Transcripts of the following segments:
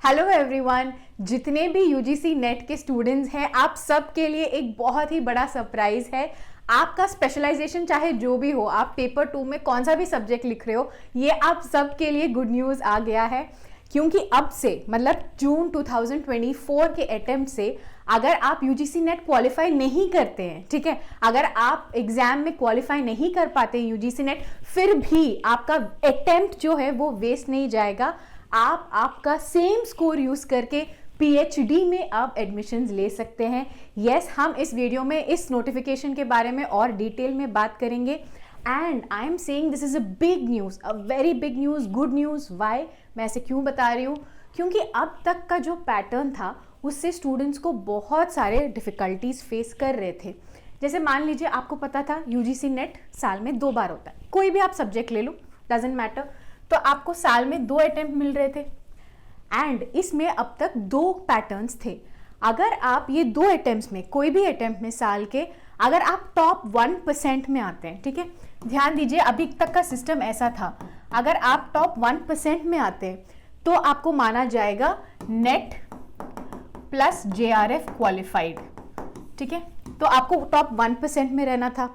Hello everyone, जितने भी UGC net के स्टूडेंट्स हैं आप सब के लिए एक बहुत ही बड़ा सरप्राइज है। आपका स्पेशलाइजेशन चाहे जो भी हो, आप पेपर 2 में कौन सा भी सब्जेक्ट लिख रहे हो, ये आप सब के लिए गुड न्यूज़ आ गया है। क्योंकि अब से मतलब जून 2024 के अटेम्प्ट से अगर आप यूजीसी नेट क्वालिफाई नहीं करते हैं, ठीक है, अगर आप एग्जाम में क्वालिफाई नहीं कर पाते हैं यूजीसी नेट, फिर भी आपका अटेम्प्ट जो है वो वेस्ट नहीं जाएगा। आप आपका सेम स्कोर यूज करके पीएचडी में आप एडमिशन्स ले सकते हैं। यस, हम इस वीडियो में इस नोटिफिकेशन के बारे में और डिटेल में बात करेंगे। And I am saying this is a big news, a very big news, good news. Why, मैं ऐसे क्यों बता रही हूँ? क्योंकि अब तक का जो पैटर्न था उससे स्टूडेंट्स को बहुत सारे डिफ़िकल्टीज फेस कर रहे थे। जैसे मान लीजिए आपको पता था यूजीसी नेट साल में 2 बार होता है, कोई भी आप सब्जेक्ट ले लो, डजेंट मैटर, तो आपको साल में 2 अटेम्प्ट मिल रहे थे। एंड इसमें अब तक 2 पैटर्न्स थे। अगर आप ये 2 अटेम्प्ट्स में, कोई भी अटेम्प्ट में साल के, अगर आप टॉप 1% में आते हैं, ठीक है, ध्यान दीजिए अभी तक का सिस्टम ऐसा था, अगर आप टॉप 1% में आते हैं तो आपको माना जाएगा नेट प्लस जेआरएफ क्वालिफाइड, ठीक है, तो आपको टॉप 1% में रहना था।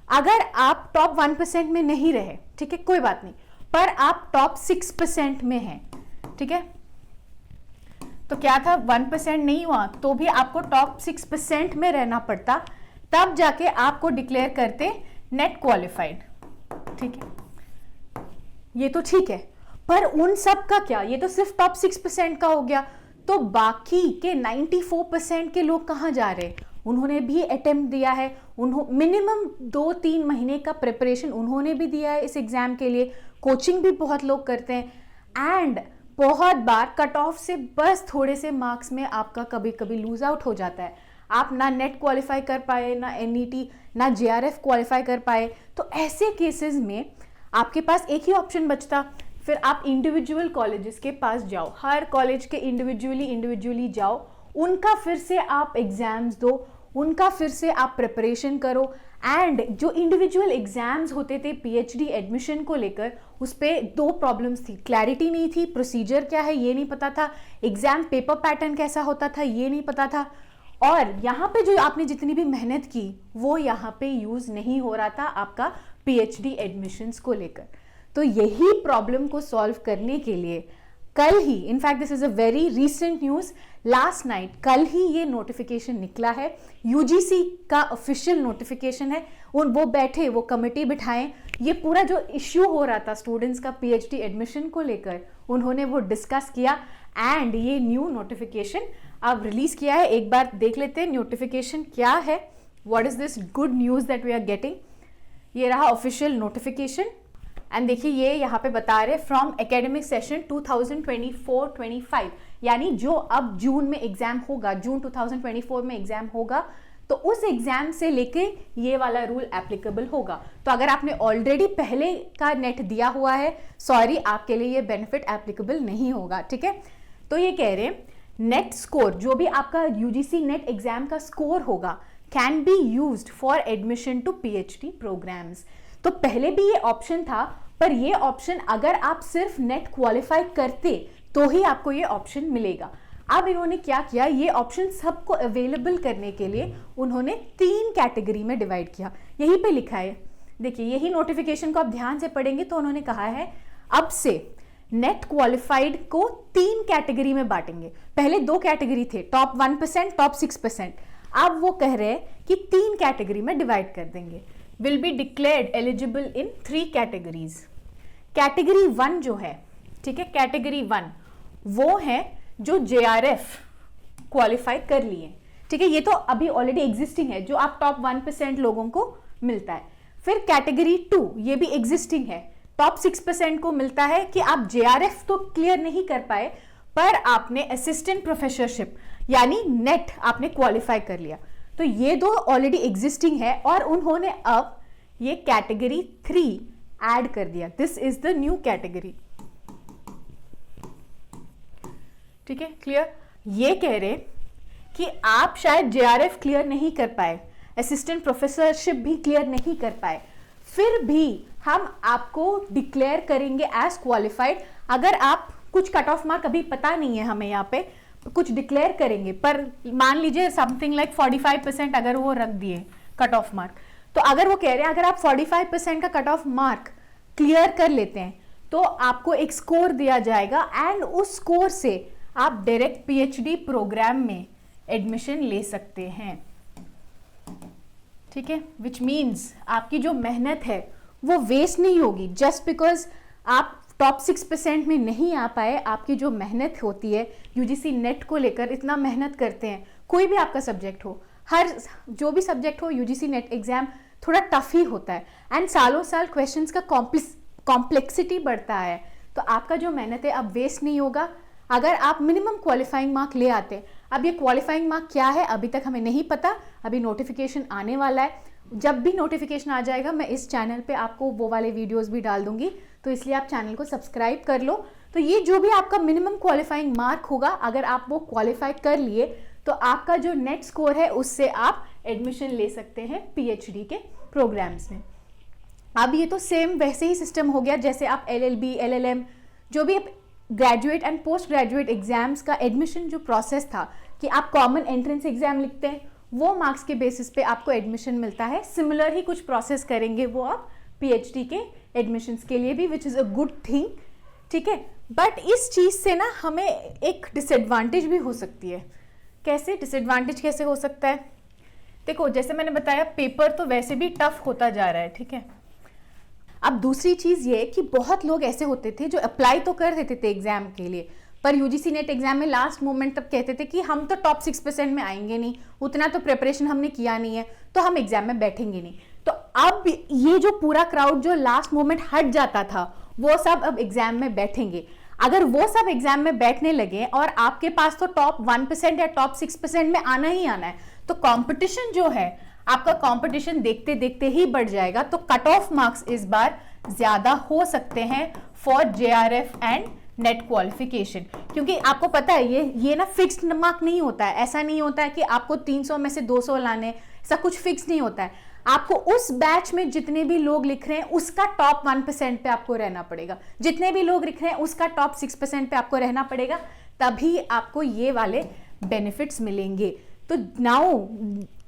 अगर आप टॉप 1% में नहीं रहे, ठीक है, कोई बात नहीं, पर आप टॉप 6% में हैं, ठीक है, तो क्या था, 1% नहीं हुआ तो भी आपको टॉप 6% में रहना पड़ता, तब जाके आपको डिक्लेयर करते नेट क्वालिफाइड, ठीक है। ये तो ठीक है, पर उन सब का क्या, ये तो सिर्फ टॉप 6% का हो गया, तो बाकी के 94% के लोग कहाँ जा रहे? उन्होंने भी अटेम्प्ट दिया है, मिनिमम 2-3 महीने का प्रिपरेशन उन्होंने भी दिया है इस एग्जाम के लिए, कोचिंग भी बहुत लोग करते हैं। एंड बहुत बार कट ऑफ से बस थोड़े से मार्क्स में आपका कभी कभी लूज आउट हो जाता है, आप ना नेट क्वालिफाई कर पाए, ना एनईटी, ना जेआरएफ क्वालिफाई कर पाए। तो ऐसे केसेस में आपके पास एक ही ऑप्शन बचता, फिर आप इंडिविजुअल कॉलेजेस के पास जाओ, हर कॉलेज के इंडिविजुअली जाओ, उनका फिर से आप एग्जाम्स दो, उनका फिर से आप प्रिपरेशन करो। एंड जो इंडिविजुअल एग्जाम्स होते थे पीएचडी एडमिशन को लेकर, उस पर 2 प्रॉब्लम्स थी, क्लैरिटी नहीं थी, प्रोसीजर क्या है ये नहीं पता था, एग्जाम पेपर पैटर्न कैसा होता था ये नहीं पता था, और यहाँ पे जो आपने जितनी भी मेहनत की वो यहाँ पे यूज नहीं हो रहा था आपका पीएचडी एडमिशन्स को लेकर। तो यही प्रॉब्लम को सॉल्व करने के लिए कल ही, in fact this is a very recent news, last night, कल ही ये नोटिफिकेशन निकला है, यूजीसी का ऑफिशियल नोटिफिकेशन है। वो बैठे, वो कमेटी बिठाएं, ये पूरा जो इश्यू हो रहा था स्टूडेंट्स का पीएचडी एडमिशन को लेकर, उन्होंने वो डिस्कस किया एंड ये न्यू नोटिफिकेशन अब रिलीज किया है। एक बार देख लेते हैं नोटिफिकेशन क्या है, what is this good news that we are getting. ये रहा ऑफिशियल नोटिफिकेशन एंड देखिए ये यहाँ पे बता रहे फ्रॉम एकेडमिक सेशन 2024-25, यानी जो अब जून में एग्जाम होगा, जून 2024 में एग्जाम होगा, तो उस एग्जाम से लेके ये वाला रूल एप्लीकेबल होगा। तो अगर आपने ऑलरेडी पहले का नेट दिया हुआ है, सॉरी, आपके लिए ये बेनिफिट एप्लीकेबल नहीं होगा, ठीक है। तो ये कह रहे हैं नेट स्कोर, जो भी आपका यूजीसी नेट एग्जाम का स्कोर होगा, can be used for admission to PhD programmes. तो पहले भी ये ऑप्शन था, पर ये ऑप्शन अगर आप सिर्फ नेट क्वालिफाई करते तो ही आपको ये ऑप्शन मिलेगा। अब इन्होंने क्या किया, ये ऑप्शन सबको अवेलेबल करने के लिए उन्होंने 3 कैटेगरी में डिवाइड किया, यहीं पे लिखा है, देखिए यही नोटिफिकेशन को आप ध्यान से पढ़ेंगे तो उन्होंने कहा है अब से नेट क्वालिफाइड को 3 कैटेगरी में बांटेंगे। पहले 2 कैटेगरी थे, टॉप 1%, टॉप 6%, अब वो कह रहे हैं कि 3 कैटेगरी में डिवाइड कर देंगे। Will be declared eligible in 3 categories. Category 1 जो है, ठीक है, कैटेगरी 1 वो है जो जेआरएफ क्वालिफाई कर लिए, ठीक है, ये तो अभी ऑलरेडी एग्जिस्टिंग है, जो आप टॉप 1% लोगों को मिलता है। फिर कैटेगरी 2 ये भी एग्जिस्टिंग है, टॉप 6% को मिलता है कि आप जेआरएफ तो क्लियर नहीं कर पाए, पर आपने असिस्टेंट प्रोफेसरशिप यानी नेट आपने क्वालिफाई कर लिया। तो ये 2 ऑलरेडी एग्जिस्टिंग है और उन्होंने अब ये कैटेगरी 3 ऐड कर दिया, this is the new category, ठीक है, क्लियर। ये कह रहे कि आप शायद जेआरएफ क्लियर नहीं कर पाए, असिस्टेंट प्रोफेसरशिप भी क्लियर नहीं कर पाए, फिर भी हम आपको डिक्लेयर करेंगे एज क्वालिफाइड अगर आप कुछ कट ऑफ मार्क अभी पता नहीं है हमें, यहाँ पे कुछ डिक्लेयर करेंगे, पर मान लीजिए समथिंग लाइक 45% अगर वो रख दिए कट ऑफ मार्क, तो अगर वो कह रहे हैं अगर आप 45% का कट ऑफ मार्क क्लियर कर लेते हैं तो आपको एक स्कोर दिया जाएगा एंड उस स्कोर से आप डायरेक्ट पीएचडी प्रोग्राम में एडमिशन ले सकते हैं। ठीक है, विच मीन्स आपकी जो मेहनत है वो वेस्ट नहीं होगी जस्ट बिकॉज आप टॉप 6% में नहीं आ पाए। आपकी जो मेहनत होती है, यूजीसी नेट को लेकर इतना मेहनत करते हैं, कोई भी आपका सब्जेक्ट हो, हर जो भी सब्जेक्ट हो, यूजीसी नेट एग्जाम थोड़ा टफ ही होता है एंड सालों साल क्वेश्चंस का कॉम्प्लेक्सिटी बढ़ता है, तो आपका जो मेहनत है अब वेस्ट नहीं होगा अगर आप मिनिमम क्वालिफाइंग मार्क ले आते हैं। अब ये क्वालिफाइंग मार्क क्या है अभी तक हमें नहीं पता, अभी नोटिफिकेशन आने वाला है, जब भी नोटिफिकेशन आ जाएगा मैं इस चैनल पे आपको वो वाले वीडियोस भी डाल दूंगी, तो इसलिए आप चैनल को सब्सक्राइब कर लो। तो ये जो भी आपका मिनिमम क्वालिफाइंग मार्क होगा, अगर आप वो क्वालिफाई कर लिए तो आपका जो नेट स्कोर है उससे आप एडमिशन ले सकते हैं पीएचडी के प्रोग्राम्स में। अब ये तो सेम वैसे ही सिस्टम हो गया जैसे आप एलएलबी, एलएलएम, जो भी graduate and post graduate exams का एडमिशन जो प्रोसेस था कि आप कॉमन एंट्रेंस एग्जाम लिखते हैं, वो मार्क्स के बेसिस पे आपको एडमिशन मिलता है। सिमिलर ही कुछ प्रोसेस करेंगे वो आप पीएचडी के एडमिशन्स के लिए भी, which is a good thing. ठीक है, बट इस चीज़ से ना हमें एक डिसएडवांटेज भी हो सकती है। कैसे डिसएडवांटेज कैसे हो सकता है? देखो, जैसे मैंने बताया पेपर तो वैसे भी टफ होता जा रहा है। ठीक है, अब दूसरी चीज़ ये कि बहुत लोग ऐसे होते थे जो अप्लाई तो कर देते थे एग्जाम के लिए, पर यूजीसी नेट एग्जाम में लास्ट मोमेंट तब कहते थे कि हम तो टॉप 6% में आएंगे नहीं, उतना तो प्रिपरेशन हमने किया नहीं है, तो हम एग्जाम में बैठेंगे नहीं। तो अब ये जो पूरा क्राउड जो लास्ट मोमेंट हट जाता था, वो सब अब एग्जाम में बैठेंगे। अगर वो सब एग्जाम में बैठने लगे और आपके पास तो टॉप 1% या टॉप 6% में आना ही आना है, तो कंपटीशन जो है आपका, कंपटीशन देखते देखते ही बढ़ जाएगा। तो कट ऑफ मार्क्स इस बार ज्यादा हो सकते हैं for JRF and net qualification, क्योंकि आपको पता है ये ना फिक्स्ड मार्क नहीं होता है। ऐसा नहीं होता है कि आपको 300 में से 200 लाने, ऐसा कुछ फिक्स नहीं होता है। आपको उस बैच में जितने भी लोग लिख रहे हैं उसका टॉप 1% पे आपको रहना पड़ेगा, जितने भी लोग लिख रहे हैं उसका टॉप 6% पे आपको रहना पड़ेगा, तभी आपको ये वाले बेनिफिट्स मिलेंगे। तो now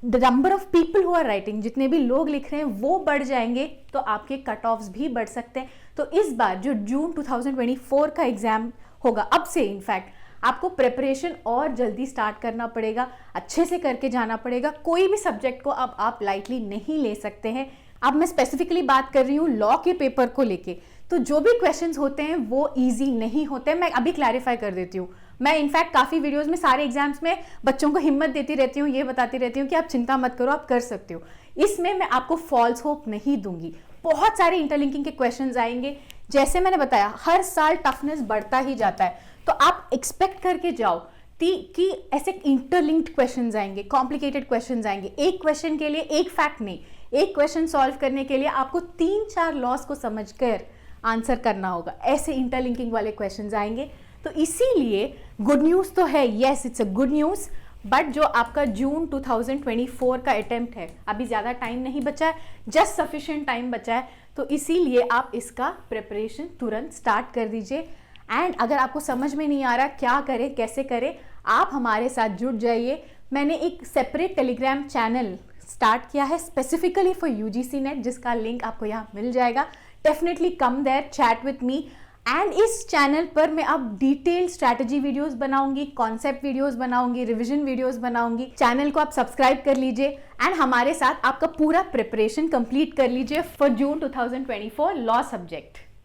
the number of people who are writing, जितने भी लोग लिख रहे हैं वो बढ़ जाएंगे, तो आपके कट ऑफ्स भी बढ़ सकते हैं। तो इस बार जो जून 2024 का एग्जाम होगा, अब से इनफैक्ट आपको प्रिपरेशन और जल्दी स्टार्ट करना पड़ेगा, अच्छे से करके जाना पड़ेगा। कोई भी सब्जेक्ट को अब आप लाइटली नहीं ले सकते हैं। अब मैं स्पेसिफिकली बात कर रही हूँ लॉ के पेपर को लेके, तो जो भी क्वेश्चंस होते हैं वो इजी नहीं होते। मैं अभी क्लैरिफाई कर देती हूँ। मैं इनफैक्ट काफ़ी वीडियोस में सारे एग्जाम्स में बच्चों को हिम्मत देती रहती हूँ, ये बताती रहती हूँ कि आप चिंता मत करो, आप कर सकते हो। इसमें मैं आपको फॉल्स होप नहीं दूंगी। बहुत सारे इंटरलिंकिंग के क्वेश्चंस आएंगे, जैसे मैंने बताया हर साल टफनेस बढ़ता ही जाता है, तो आप एक्सपेक्ट करके जाओ कि ऐसे इंटरलिंक्ड क्वेश्चंस आएंगे, कॉम्प्लिकेटेड क्वेश्चंस आएंगे। एक क्वेश्चन के लिए एक फैक्ट नहीं, एक क्वेश्चन सॉल्व करने के लिए आपको 3-4 लॉस को समझकर आंसर करना होगा। ऐसे इंटरलिंकिंग वाले क्वेश्चंस आएंगे। तो इसीलिए गुड न्यूज़ तो है, yes it's a good news, but जो आपका जून 2024 का अटेम्प्ट है, अभी ज़्यादा टाइम नहीं बचा है, जस्ट सफिशिएंट टाइम बचा है, तो इसीलिए आप इसका प्रिपरेशन तुरंत स्टार्ट कर दीजिए। एंड अगर आपको समझ में नहीं आ रहा क्या करें कैसे करें, आप हमारे साथ जुड़ जाइए। मैंने एक सेपरेट टेलीग्राम चैनल स्टार्ट किया है स्पेसिफिकली फॉर यूजीसी नेट, जिसका लिंक आपको यहाँ मिल जाएगा। Definitely come there, chat with me. And इस चैनल पर मैं अब डिटेल स्ट्रैटेजी वीडियोस बनाऊंगी, कॉन्सेप्ट वीडियोस बनाऊंगी, रिवीजन वीडियोस बनाऊंगी। चैनल को आप सब्सक्राइब कर लीजिए एंड हमारे साथ आपका पूरा प्रिपरेशन कंप्लीट कर लीजिए फॉर जून 2024 लॉ सब्जेक्ट।